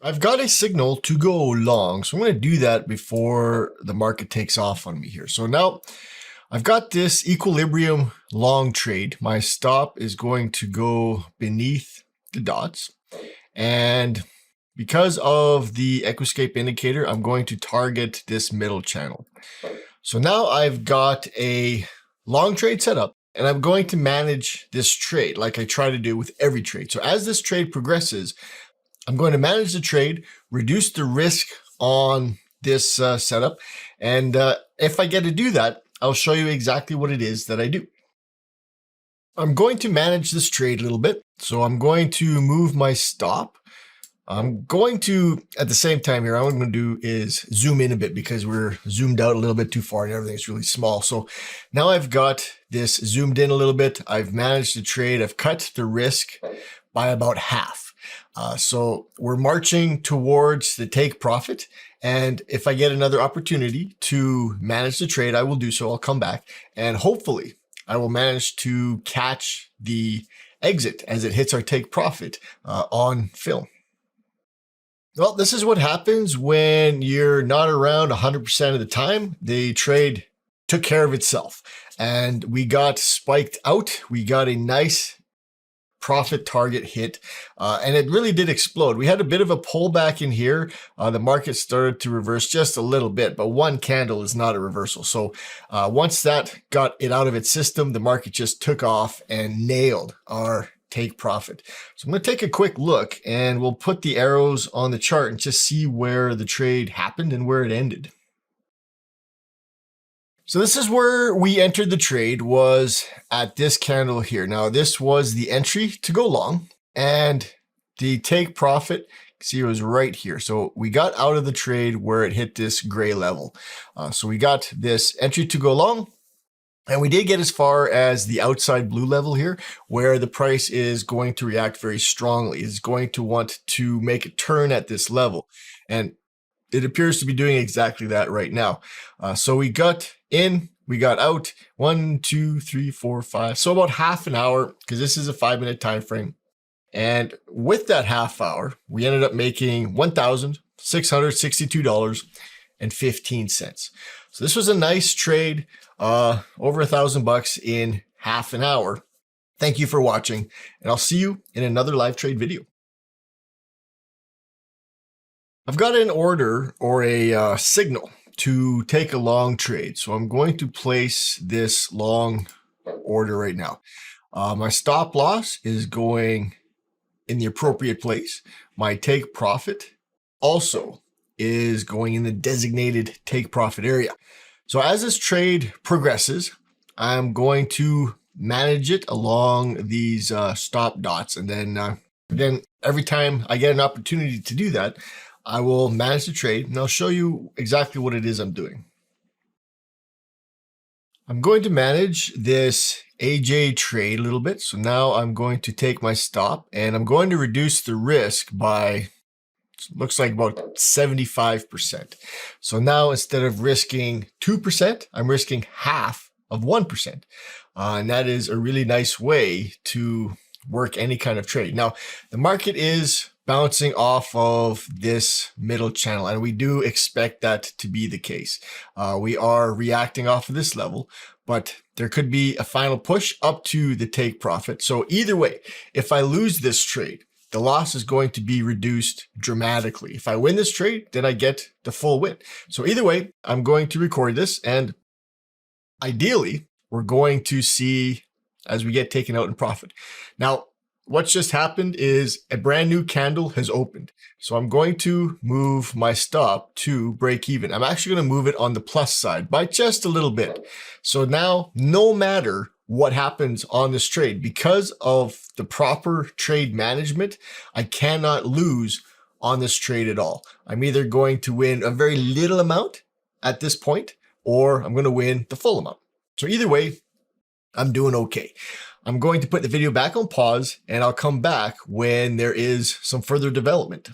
I've got a signal to go long, so I'm going to do that before the market takes off on me here. So now I've got this equilibrium long trade. My stop is going to go beneath the dots. And because of the Equiscape indicator, I'm going to target this middle channel. So now I've got a long trade set up, and I'm going to manage this trade like I try to do with every trade. So as this trade progresses, I'm going to manage the trade, reduce the risk on this setup. And if I get to do that, I'll show you exactly what it is that I do. I'm going to manage this trade a little bit. So I'm going to move my stop. I'm going to, at the same time here, all I'm going to do is zoom in a bit because we're zoomed out a little bit too far and everything's really small. So now I've got this zoomed in a little bit. I've managed the trade. I've cut the risk by about half. So we're marching towards the take profit. And if I get another opportunity to manage the trade, I will do so. I'll come back and hopefully I will manage to catch the exit as it hits our take profit on film. Well, this is what happens when you're not around 100% of the time. The trade took care of itself and we got spiked out. We got a nice profit target hit, and it really did explode. We had a bit of a pullback in here. The market started to reverse just a little bit, but one candle is not a reversal. So once that got it out of its system, the market just took off and nailed our take profit. So I'm going to take a quick look and we'll put the arrows on the chart and just see where the trade happened and where it ended. So this is where we entered the trade, was at this candle here. Now this was the entry to go long, and the take profit, see, it was right here. So we got out of the trade where it hit this gray level. So we got this entry to go long, and we did get as far as the outside blue level here, where the price is going to react very strongly. It's going to want to make a turn at this level. And it appears to be doing exactly that right now. So we got in, we got out, 1, 2, 3, 4, 5. So about half an hour, because this is a 5-minute time frame. And with that half hour, we ended up making $1,662.15. So this was a nice trade, over $1,000 in half an hour. Thank you for watching, and I'll see you in another live trade video. I've got an order or a signal to take a long trade. So I'm going to place this long order right now. My stop loss is going in the appropriate place. My take profit also is going in the designated take profit area. So as this trade progresses, I'm going to manage it along these stop dots. And then every time I get an opportunity to do that, I will manage the trade, and I'll show you exactly what it is I'm doing. I'm going to manage this AJ trade a little bit. So now I'm going to take my stop and I'm going to reduce the risk by, looks like about 75%. So now instead of risking 2%, I'm risking half of 1%. And that is a really nice way to work any kind of trade. Now, the market is bouncing off of this middle channel, and we do expect that to be the case. We are reacting off of this level, but there could be a final push up to the take profit. So either way, if I lose this trade, the loss is going to be reduced dramatically. If I win this trade, then I get the full win. So either way, I'm going to record this, and ideally, we're going to see as we get taken out in profit. Now, what's just happened is a brand new candle has opened. So I'm going to move my stop to break even. I'm actually going to move it on the plus side by just a little bit. So now, no matter what happens on this trade, because of the proper trade management, I cannot lose on this trade at all. I'm either going to win a very little amount at this point, or I'm going to win the full amount. So either way, I'm doing okay. I'm going to put the video back on pause, and I'll come back when there is some further development.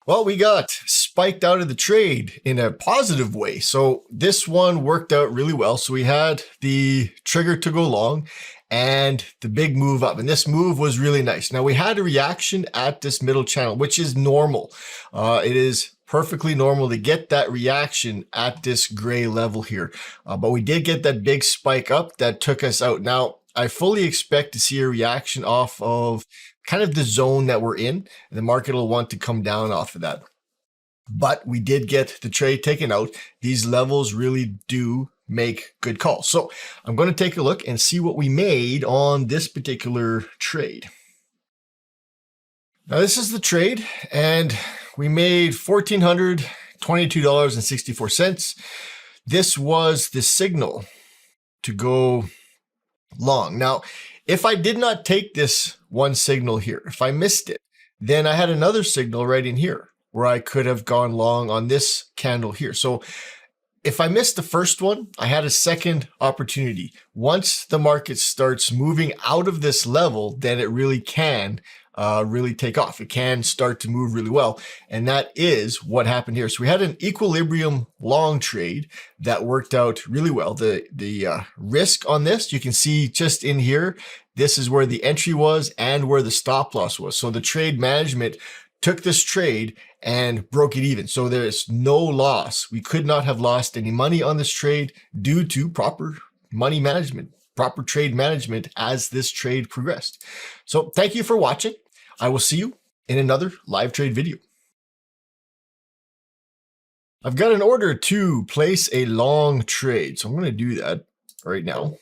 Well, we got spiked out of the trade in a positive way. So this one worked out really well. So we had the trigger to go long and the big move up. And this move was really nice. Now we had a reaction at this middle channel, which is normal. It is perfectly normal to get that reaction at this gray level here. But we did get that big spike up that took us out. Now, I fully expect to see a reaction off of kind of the zone that we're in. And the market will want to come down off of that. But we did get the trade taken out. These levels really do make good calls. So I'm going to take a look and see what we made on this particular trade. Now this is the trade, and we made $1,422.64. This was the signal to go long. Now, if I did not take this one signal here, if I missed it, then I had another signal right in here where I could have gone long on this candle here. So if I missed the first one, I had a second opportunity. Once the market starts moving out of this level, then it really can really take off. It can start to move really well. And that is what happened here. So we had an equilibrium long trade that worked out really well. The risk on this, you can see just in here, this is where the entry was and where the stop loss was. So the trade management took this trade and broke it even. So there's no loss. We could not have lost any money on this trade due to proper money management, proper trade management as this trade progressed. So thank you for watching. I will see you in another live trade video. I've got an order to place a long trade. So I'm going to do that right now.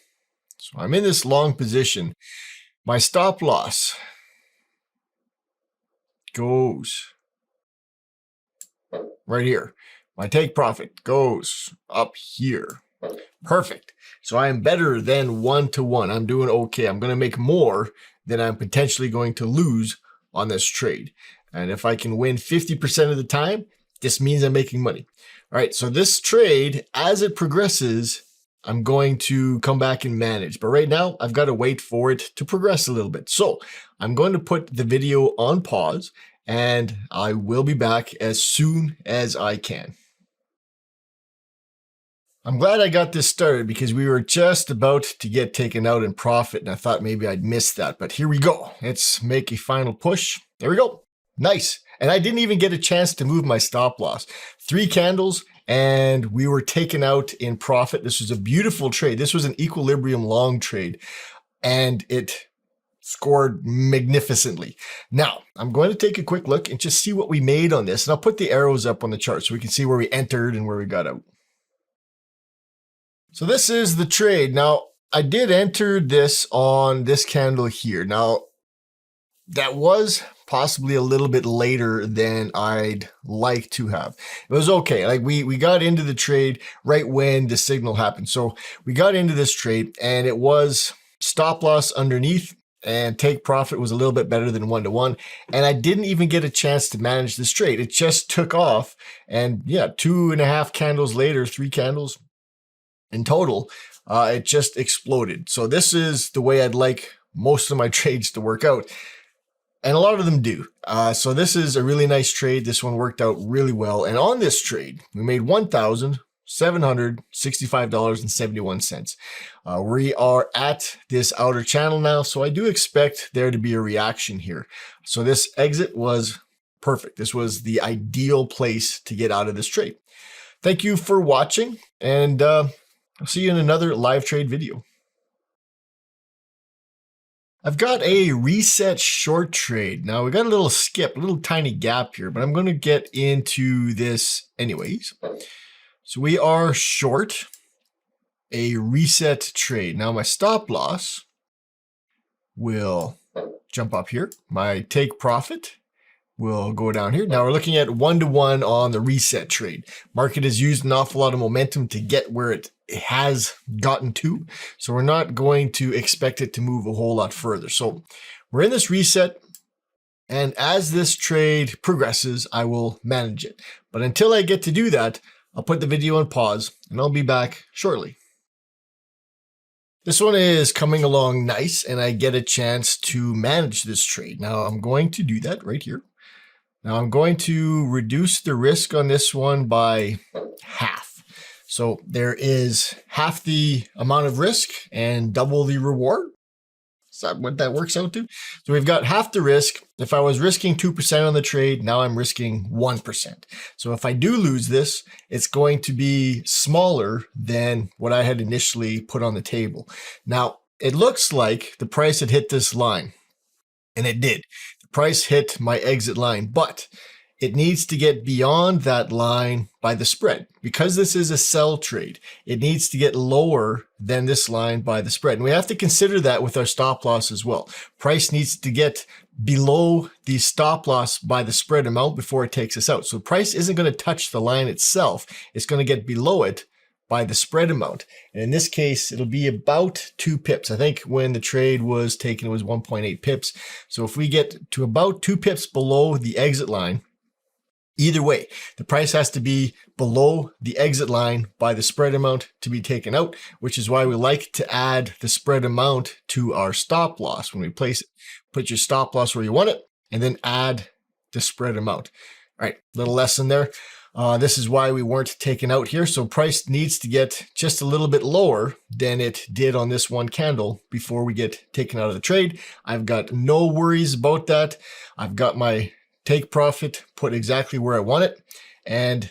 So I'm in this long position. My stop loss goes right here. My take profit goes up here. Perfect. So I am better than 1-to-1. I'm doing okay. I'm going to make more than I'm potentially going to lose on this trade. And if I can win 50% of the time, this means I'm making money. All right. So this trade, as it progresses, I'm going to come back and manage. But right now, I've got to wait for it to progress a little bit. So I'm going to put the video on pause, and I will be back as soon as I can. I'm glad I got this started because we were just about to get taken out in profit, and I thought maybe I'd miss that. But here we go. Let's make a final push. There we go. Nice. And I didn't even get a chance to move my stop loss. 3 candles, and we were taken out in profit. This was a beautiful trade. This was an equilibrium long trade, and it scored magnificently. Now, I'm going to take a quick look and just see what we made on this. And I'll put the arrows up on the chart so we can see where we entered and where we got out. So this is the trade. Now, I did enter this on this candle here. Now, that was possibly a little bit later than I'd like to have. It was okay. Like we got into the trade right when the signal happened. So we got into this trade and it was stop loss underneath and take profit was a little bit better than 1-to-1. And I didn't even get a chance to manage this trade. It just took off. And yeah, 2.5 candles later, 3 candles in total, it just exploded. So this is the way I'd like most of my trades to work out. And a lot of them do. So this is a really nice trade. This one worked out really well. And on this trade, we made $1,765.71. We are at this outer channel now. So I do expect there to be a reaction here. So this exit was perfect. This was the ideal place to get out of this trade. Thank you for watching, and I'll see you in another live trade video. I've got a reset short trade. Now we got a little skip, a little tiny gap here, but I'm going to get into this anyways. So we are short a reset trade. Now my stop loss will jump up here. My take profit will go down here. Now we're looking at 1-to-1 on the reset trade. Market has used an awful lot of momentum to get where it has gotten to. So we're not going to expect it to move a whole lot further. So we're in this reset. And as this trade progresses, I will manage it. But until I get to do that, I'll put the video on pause and I'll be back shortly. This one is coming along nice and I get a chance to manage this trade. Now I'm going to do that right here. Now I'm going to reduce the risk on this one by half. So there is half the amount of risk and double the reward. Is that what that works out to? So we've got half the risk. If I was risking 2% on the trade, now I'm risking 1%. So if I do lose this, it's going to be smaller than what I had initially put on the table. Now, it looks like the price had hit this line, and it did. The price hit my exit line, but it needs to get beyond that line by the spread. Because this is a sell trade, it needs to get lower than this line by the spread. And we have to consider that with our stop loss as well. Price needs to get below the stop loss by the spread amount before it takes us out. So price isn't going to touch the line itself. It's going to get below it by the spread amount. And in this case, it'll be about 2 pips. I think when the trade was taken, it was 1.8 pips. So if we get to about 2 pips below the exit line, either way, the price has to be below the exit line by the spread amount to be taken out, which is why we like to add the spread amount to our stop loss when we place it. Put your stop loss where you want it, and then add the spread amount. All right, little lesson there. This is why we weren't taken out here. So price needs to get just a little bit lower than it did on this one candle before we get taken out of the trade. I've got no worries about that. I've got my take profit put exactly where I want it, and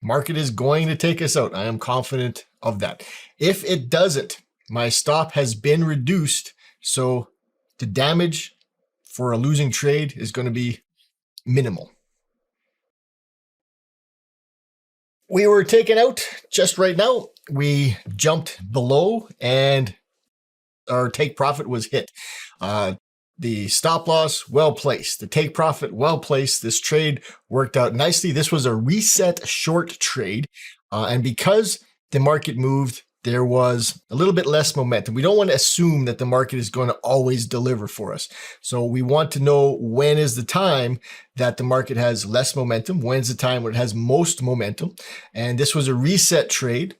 market is going to take us out. I am confident of that. If it doesn't, my stop has been reduced, so the damage for a losing trade is going to be minimal. We were taken out just right now. We jumped below and our take profit was hit. The stop loss, well placed. The take profit, well placed. This trade worked out nicely. This was a reset short trade. And because the market moved, there was a little bit less momentum. We don't want to assume that the market is going to always deliver for us. So we want to know when is the time that the market has less momentum, when's the time when it has most momentum. And this was a reset trade.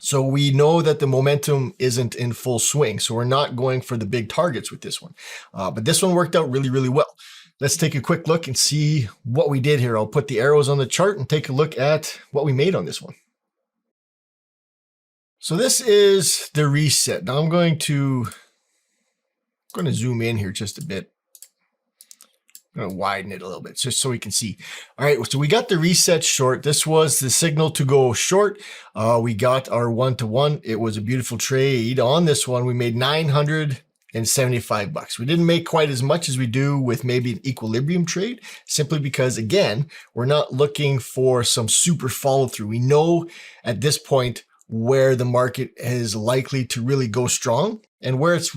So we know that the momentum isn't in full swing. So we're not going for the big targets with this one. But this one worked out really, really well. Let's take a quick look and see what we did here. I'll put the arrows on the chart and take a look at what we made on this one. So this is the reset. Now I'm going to zoom in here just a bit. I'm going to widen it a little bit just so we can see. All right, so we got the reset short. This was the signal to go short. We got our 1-to-1. It was a beautiful trade. On this one, we made $975. We didn't make quite as much as we do with maybe an equilibrium trade, simply because, again, we're not looking for some super follow through. We know at this point where the market is likely to really go strong and where it's